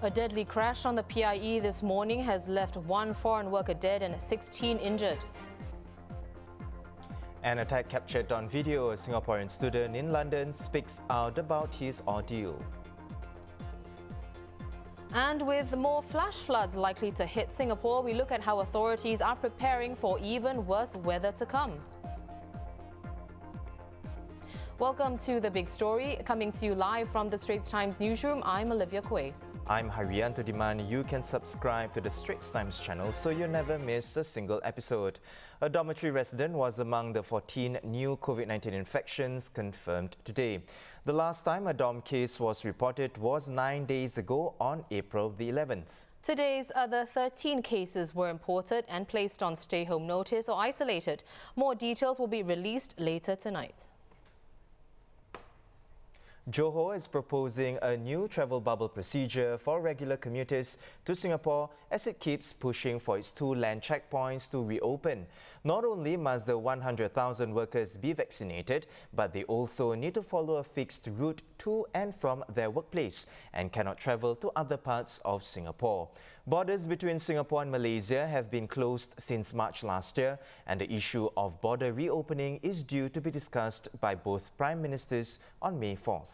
A deadly crash on the PIE this morning has left one foreign worker dead and 16 injured. An attack captured on video. A Singaporean student in London speaks out about his ordeal. And with more flash floods likely to hit Singapore, we look at how authorities are preparing for even worse weather to come. Welcome to The Big Story, coming to you live from the Straits Times newsroom. I'm Olivia Quay. I'm Haryanto Diman. You can subscribe to the Straits Times channel so you never miss a single episode. A dormitory resident was among the 14 new COVID-19 infections confirmed today. The last time a dorm case was reported was 9 days ago on April the 11th. Today's other 13 cases were reported and placed on stay-home notice or isolated. More details will be released later tonight. Johor is proposing a new travel bubble procedure for regular commuters to Singapore as it keeps pushing for its two land checkpoints to reopen. Not only must the 100,000 workers be vaccinated, but they also need to follow a fixed route to and from their workplace and cannot travel to other parts of Singapore. Borders between Singapore and Malaysia have been closed since March last year, and the issue of border reopening is due to be discussed by both Prime Ministers on May 4th.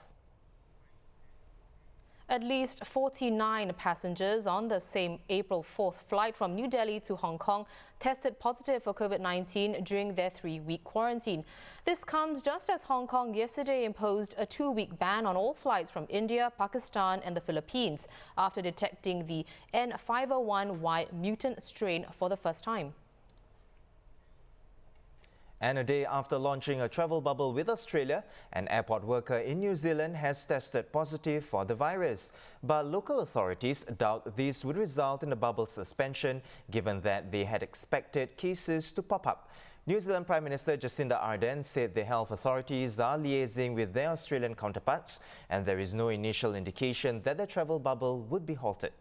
At least 49 passengers on the same April 4th flight from New Delhi to Hong Kong tested positive for COVID-19 during their 3-week quarantine. This comes just as Hong Kong yesterday imposed a 2-week ban on all flights from India, Pakistan and the Philippines after detecting the N501Y mutant strain for the first time. And a day after launching a travel bubble with Australia, an airport worker in New Zealand has tested positive for the virus. But local authorities doubt this would result in a bubble suspension, given that they had expected cases to pop up. New Zealand Prime Minister Jacinda Ardern said the health authorities are liaising with their Australian counterparts, and there is no initial indication that the travel bubble would be halted.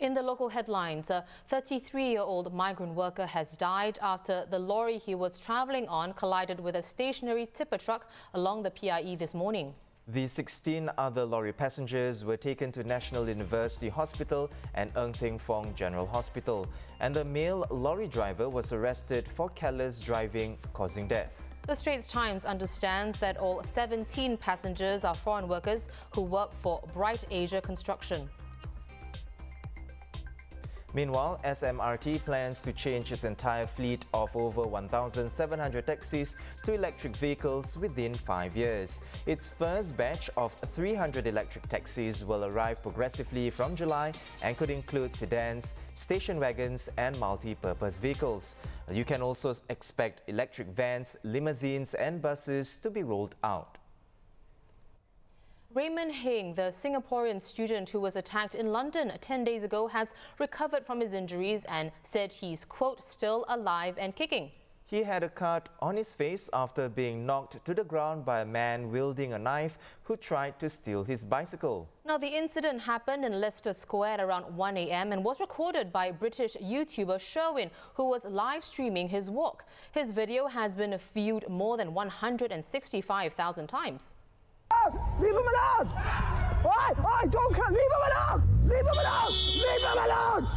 In the local headlines, a 33-year-old migrant worker has died after the lorry he was travelling on collided with a stationary tipper truck along the PIE this morning. The 16 other lorry passengers were taken to National University Hospital and Ng Teng Fong General Hospital, and the male lorry driver was arrested for careless driving causing death. The Straits Times understands that all 17 passengers are foreign workers who work for Bright Asia Construction. Meanwhile, SMRT plans to change its entire fleet of over 1,700 taxis to electric vehicles within 5 years. Its first batch of 300 electric taxis will arrive progressively from July and could include sedans, station wagons and multi-purpose vehicles. You can also expect electric vans, limousines and buses to be rolled out. Raymond Hing, the Singaporean student who was attacked in London 10 days ago, has recovered from his injuries and said he's, quote, still alive and kicking. He had a cut on his face after being knocked to the ground by a man wielding a knife who tried to steal his bicycle. Now, the incident happened in Leicester Square at around 1 a.m. and was recorded by British YouTuber Sherwin, who was live streaming his walk. His video has been viewed more than 165,000 times. Leave him alone! Why? Don't come! Leave him alone! Leave him alone! Leave him alone!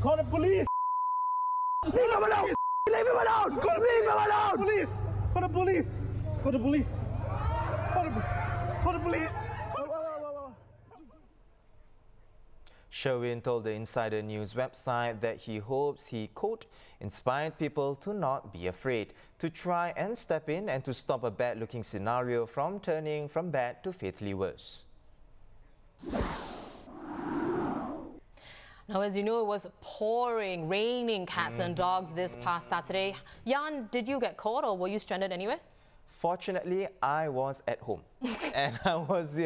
Call the police! Leave him alone! Leave him alone! Leave him alone! Police! Call the police! Call the police! Call the police! Sherwin told the Insider News website that he hopes he, quote, inspired people to not be afraid, to try and step in and to stop a bad-looking scenario from turning from bad to fatally worse. Now, as you know, it was pouring, raining cats and dogs this past Saturday. Jan, did you get caught or were you stranded anywhere? Fortunately, I was at home and I was,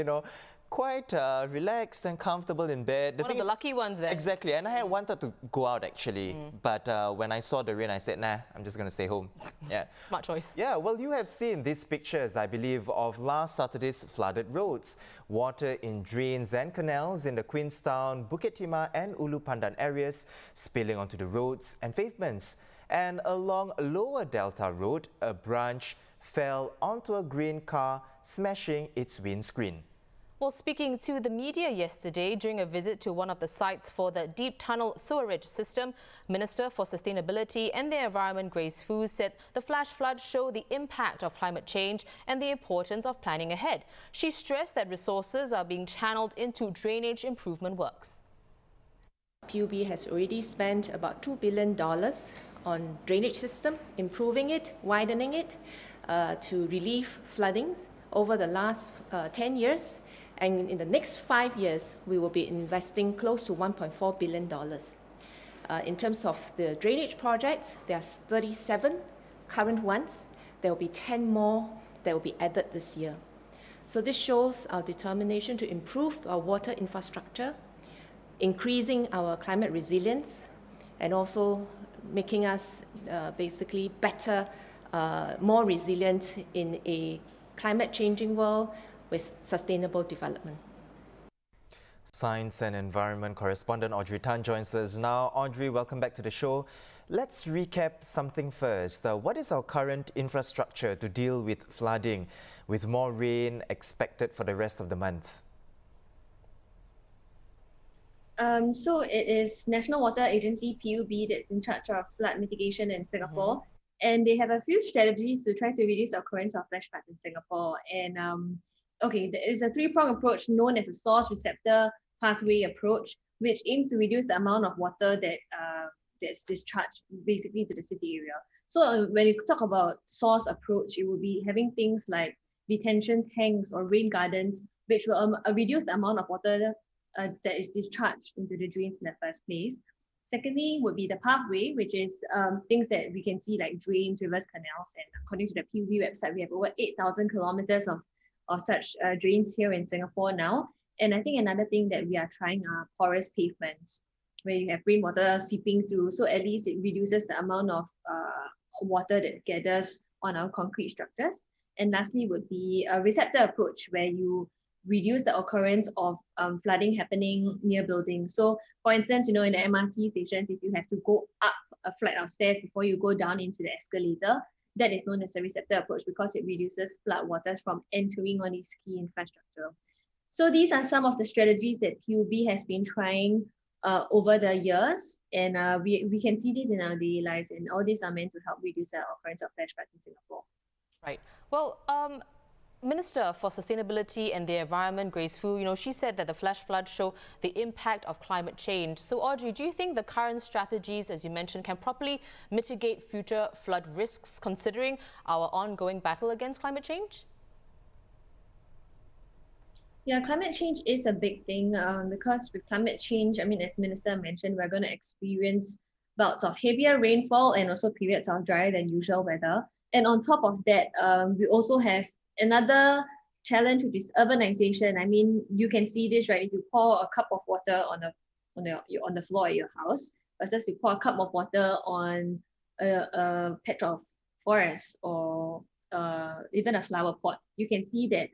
quite relaxed and comfortable in bed. One of the lucky ones then. Exactly, and I had wanted to go out actually, but when I saw the rain, I said, nah, I'm just going to stay home. Yeah. Smart choice. Yeah, well, you have seen these pictures, I believe, of last Saturday's flooded roads. Water in drains and canals in the Queenstown, Bukit Timah and Ulu Pandan areas spilling onto the roads and pavements. And along Lower Delta Road, a branch fell onto a green car, smashing its windscreen. Well, speaking to the media yesterday during a visit to one of the sites for the deep tunnel sewerage system, Minister for Sustainability and the Environment Grace Fu said the flash floods show the impact of climate change and the importance of planning ahead. She stressed that resources are being channeled into drainage improvement works. PUB has already spent about $2 billion on drainage system, improving it, widening it to relieve floodings over the last 10 years. And in the next 5 years, we will be investing close to $1.4 billion. In terms of the drainage projects, there are 37 current ones. There will be 10 more that will be added this year. So this shows our determination to improve our water infrastructure, increasing our climate resilience, and also making us basically better, more resilient in a climate changing world with sustainable development. Science and Environment correspondent Audrey Tan joins us now. Audrey, welcome back to the show. Let's recap something first. What is our current infrastructure to deal with flooding, with more rain expected for the rest of the month? So it is National Water Agency, PUB, that's in charge of flood mitigation in Singapore. And they have a few strategies to try to reduce the occurrence of flash floods in Singapore. And there is a three-pronged approach known as a source receptor pathway approach, which aims to reduce the amount of water that that's discharged basically to the city area. So when you talk about source approach, it will be having things like detention tanks or rain gardens, which will reduce the amount of water that is discharged into the drains in the first place. Secondly, would be the pathway, which is things that we can see like drains, rivers, canals. And according to the PUB website, we have over 8,000 kilometers of such drains here in Singapore now. And I think another thing that we are trying are porous pavements, where you have rainwater seeping through. So at least it reduces the amount of water that gathers on our concrete structures. And lastly would be a receptor approach, where you reduce the occurrence of flooding happening near buildings. So for instance, in the MRT stations, if you have to go up a flight of stairs before you go down into the escalator, that is known as a receptor approach because it reduces flood waters from entering on these key infrastructure. So these are some of the strategies that PUB has been trying over the years, and we can see this in our daily lives, and all these are meant to help reduce the occurrence of flash floods in Singapore. Right. Well, Minister for Sustainability and the Environment, Grace Fu, she said that the flash floods show the impact of climate change. So Audrey, do you think the current strategies, as you mentioned, can properly mitigate future flood risks considering our ongoing battle against climate change? Yeah, climate change is a big thing because with climate change, as Minister mentioned, we're going to experience bouts of heavier rainfall and also periods of drier than usual weather. And on top of that, we also have another challenge, which is urbanization. You can see this, right? If you pour a cup of water on the floor at your house versus you pour a cup of water on a patch of forest or even a flower pot, you can see that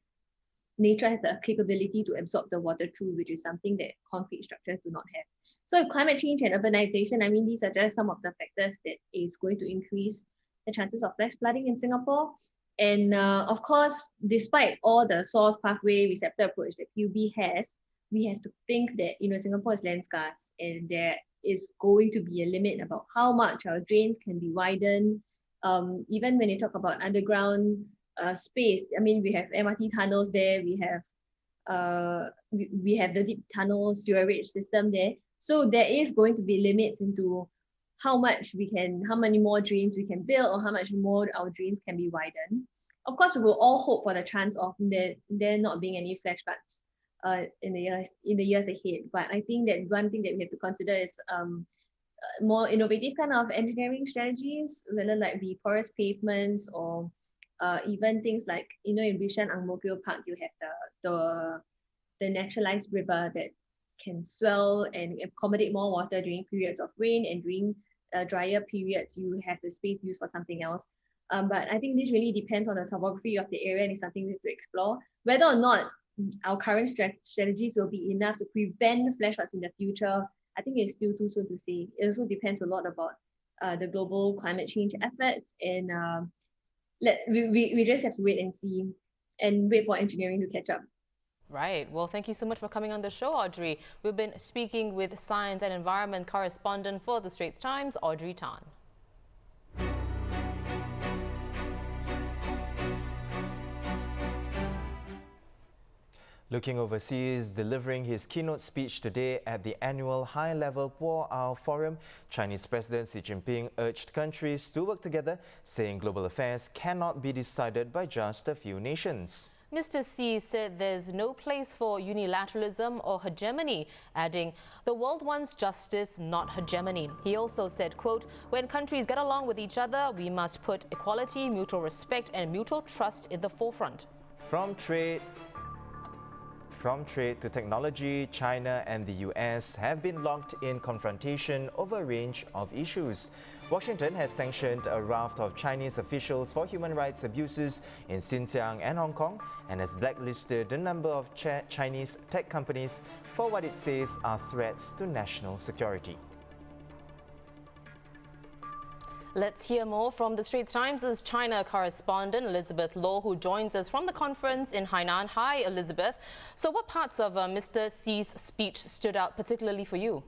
nature has the capability to absorb the water through, which is something that concrete structures do not have. So climate change and urbanization, these are just some of the factors that is going to increase the chances of flash flooding in Singapore. And of course, despite all the source pathway receptor approach that PUB has, we have to think that Singapore is land scarce, and there is going to be a limit about how much our drains can be widened. Even when you talk about underground space, we have MRT tunnels there, we have the deep tunnel sewerage system there. So there is going to be limits into how many more drains we can build, or how much more our drains can be widened. Of course, we will all hope for the chance of there not being any flash floods in the years ahead. But I think that one thing that we have to consider is more innovative kind of engineering strategies, whether like the porous pavements or even things like in Bishan Ang Mo Kio Park, you have the naturalized river that can swell and accommodate more water during periods of rain, and during drier periods you have the space used for something else. But I think this really depends on the topography of the area, and it's something we have to explore. Whether or not our current strategies will be enough to prevent flash floods in the future, I think it's still too soon to say. It also depends a lot about the global climate change efforts. And we just have to wait and see and wait for engineering to catch up. Right. Well, thank you so much for coming on the show, Audrey. We've been speaking with science and environment correspondent for the Straits Times, Audrey Tan. Looking overseas, delivering his keynote speech today at the annual high-level Boao Forum, Chinese President Xi Jinping urged countries to work together, saying global affairs cannot be decided by just a few nations. Mr. Xi said there's no place for unilateralism or hegemony, adding, the world wants justice, not hegemony. He also said, quote, when countries get along with each other, we must put equality, mutual respect and mutual trust in the forefront. From trade to technology, China and the US have been locked in confrontation over a range of issues. Washington has sanctioned a raft of Chinese officials for human rights abuses in Xinjiang and Hong Kong and has blacklisted a number of Chinese tech companies for what it says are threats to national security. Let's hear more from the Straits Times' China correspondent Elizabeth Law, who joins us from the conference in Hainan. Hi, Elizabeth. So what parts of Mr. Xi's speech stood out particularly for you?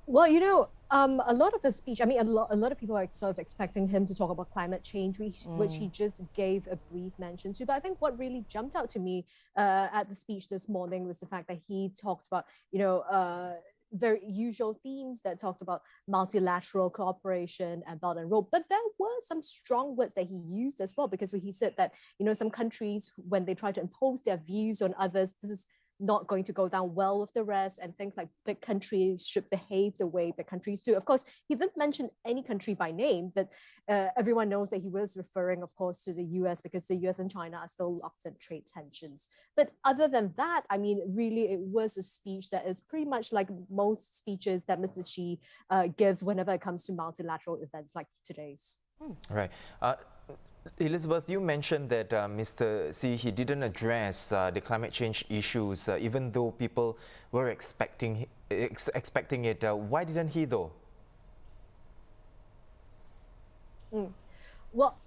Well, a lot of his speech, I mean, a lot of people are sort of expecting him to talk about climate change, which he just gave a brief mention to. But I think what really jumped out to me at the speech this morning was the fact that he talked about, very usual themes that talked about multilateral cooperation and Belt and Road. But there were some strong words that he used as well, because he said that, some countries, when they try to impose their views on others, this is not going to go down well with the rest, and things like big countries should behave the way big countries do. Of course, he didn't mention any country by name, but everyone knows that he was referring, of course, to the US, because the US and China are still locked in trade tensions. But other than that, I mean, really, it was a speech that is pretty much like most speeches that Mr. Xi gives whenever it comes to multilateral events like today's. Right. Elizabeth, you mentioned that Mr. Xi, he didn't address the climate change issues, even though people were expecting it. Why didn't he, though? Well,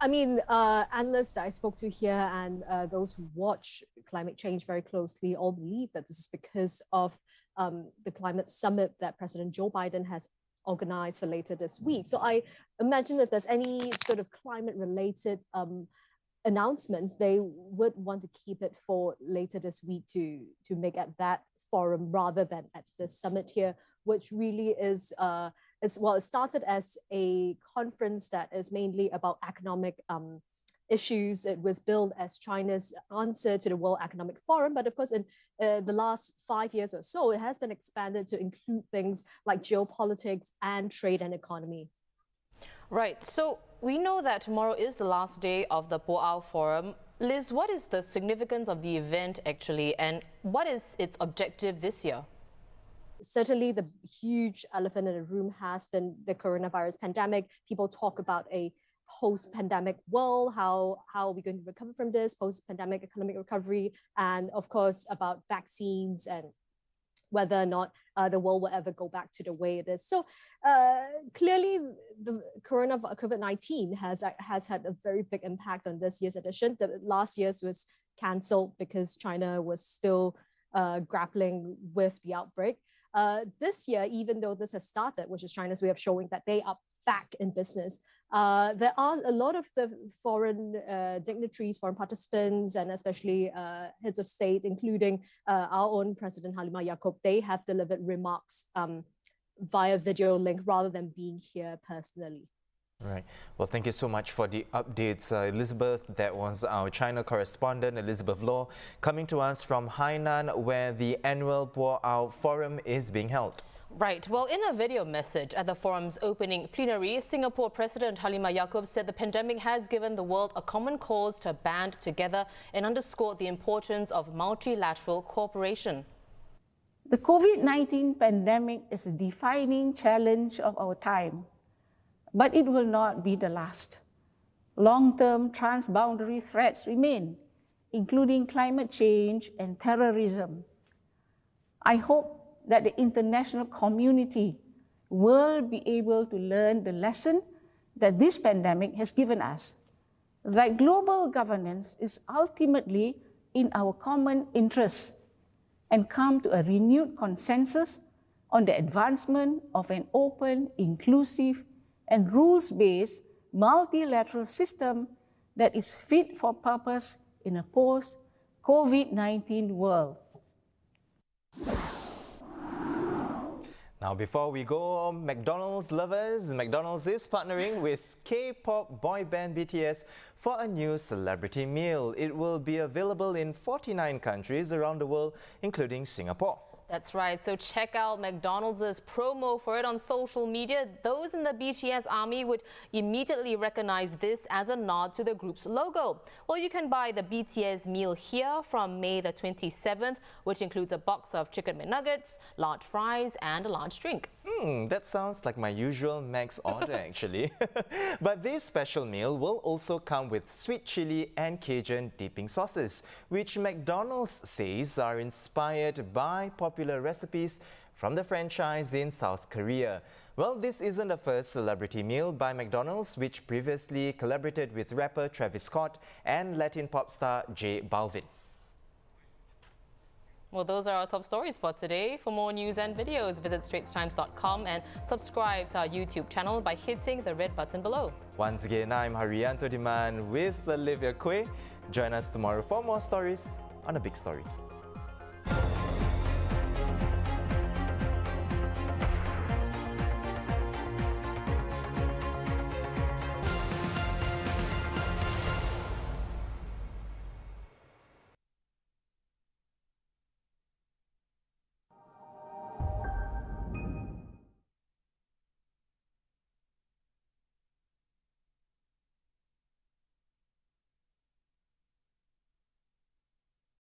I mean, analysts that I spoke to here and those who watch climate change very closely all believe that this is because of the climate summit that President Joe Biden has organized for later this week. So I imagine if there's any sort of climate-related announcements, they would want to keep it for later this week to make at that forum rather than at the summit here, which really is, it started as a conference that is mainly about economic issues. It was billed as China's answer to the World Economic Forum, but of course in the last 5 years or so, it has been expanded to include things like geopolitics and trade and economy. Right, so we know that tomorrow is the last day of the Boao Forum. Liz, what is the significance of the event actually, and what is its objective this year? Certainly the huge elephant in the room has been the coronavirus pandemic. People talk about a post-pandemic world, how are we going to recover from this, post-pandemic economic recovery, and of course about vaccines and whether or not the world will ever go back to the way it is. So clearly the COVID-19 has had a very big impact on this year's edition. The last year's was cancelled because China was still grappling with the outbreak. This year, even though this has started, which is China's way of showing that they are back in business, there are a lot of the foreign dignitaries, foreign participants, and especially heads of state, including our own President Halimah Yacob. They have delivered remarks via video link rather than being here personally. Right. Well, thank you so much for the updates, Elizabeth. That was our China correspondent, Elizabeth Law, coming to us from Hainan, where the annual Boao Forum is being held. Right. Well, in a video message at the forum's opening plenary, Singapore President Halimah Yacob said the pandemic has given the world a common cause to band together and underscored the importance of multilateral cooperation. The COVID-19 pandemic is a defining challenge of our time, but it will not be the last. Long-term transboundary threats remain, including climate change and terrorism. I hope that the international community will be able to learn the lesson that this pandemic has given us, that global governance is ultimately in our common interest, and come to a renewed consensus on the advancement of an open, inclusive, and rules-based multilateral system that is fit for purpose in a post-COVID-19 world. Now, before we go, McDonald's lovers, McDonald's is partnering with K-pop boy band BTS for a new celebrity meal. It will be available in 49 countries around the world, including Singapore. That's right. So check out McDonald's promo for it on social media. Those in the BTS army would immediately recognize this as a nod to the group's logo. Well, you can buy the BTS meal here from May the 27th, which includes a box of chicken McNuggets, large fries, and a large drink. That sounds like my usual Mac's order actually. But this special meal will also come with sweet chili and Cajun dipping sauces, which McDonald's says are inspired by popular recipes from the franchise in South Korea. Well, this isn't the first celebrity meal by McDonald's, which previously collaborated with rapper Travis Scott and Latin pop star J Balvin. Well, those are our top stories for today. For more news and videos, visit straitstimes.com and subscribe to our YouTube channel by hitting the red button below. Once again, I'm Haryanto Diman with Olivia Kwe. Join us tomorrow for more stories on A Big Story.